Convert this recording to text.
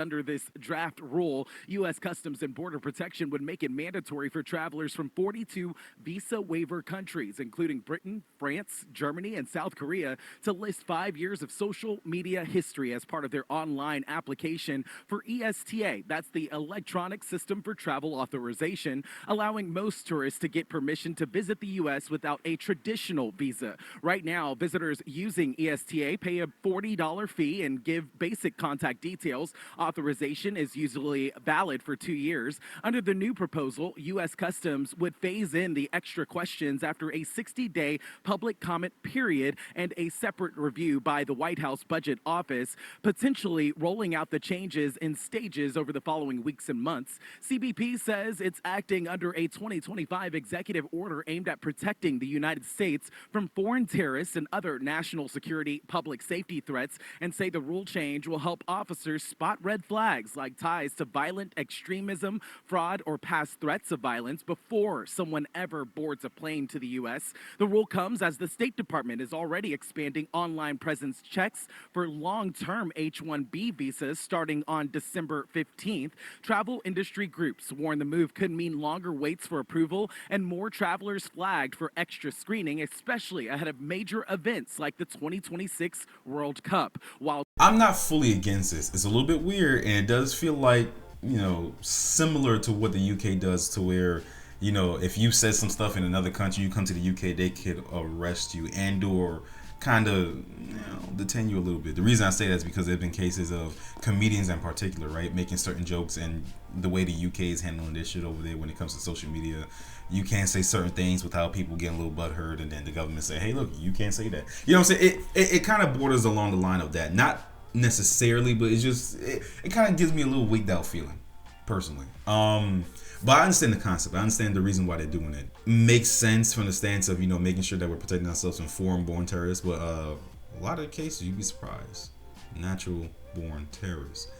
Under this draft rule, U.S. Customs and Border Protection would make it mandatory for travelers from 42 visa waiver countries, including Britain, France, Germany, and South Korea, to list 5 years of social media history as part of their online application for ESTA. That's the Electronic System for Travel Authorization, allowing most tourists to get permission to visit the U.S. without a traditional visa. Right now, visitors using ESTA pay a $40 fee and give basic contact details. Authorization is usually valid for 2 years. Under the new proposal, U.S. Customs would phase in the extra questions after a 60-day public comment period and a separate review by the White House Budget Office, potentially rolling out the changes in stages over the following weeks and months. CBP says it's acting under a 2025 executive order aimed at protecting the United States from foreign terrorists and other national security public safety threats, and say the rule change will help officers spot red flags like ties to violent extremism, fraud, or past threats of violence before someone ever boards a plane to the U.S. The rule comes as the State Department is already expanding online presence checks for long-term H-1B visas starting on December 15th. Travel industry groups warn the move could mean longer waits for approval and more travelers flagged for extra screening, especially ahead of major events like the 2026 World Cup. While I'm not fully against this. It's a little bit weird, and it does feel like, similar to what the UK does, to where, if you said some stuff in another country, you come to the UK, they could arrest you and or kind of detain you a little bit. The reason I say that is because there have been cases of comedians in particular, right, making certain jokes, and the way the UK is handling this shit over there when it comes to social media, you can't say certain things without people getting a little butthurt, and then the government say, hey, look, you can't say that. You know what I'm saying? It kind of borders along the line of that. Not necessarily, but it kind of gives me a little wigged out feeling, personally. But I understand the concept. I understand the reason why they're doing it. Makes sense from the stance of, making sure that we're protecting ourselves from foreign-born terrorists. But a lot of the cases, you'd be surprised. Natural-born terrorists.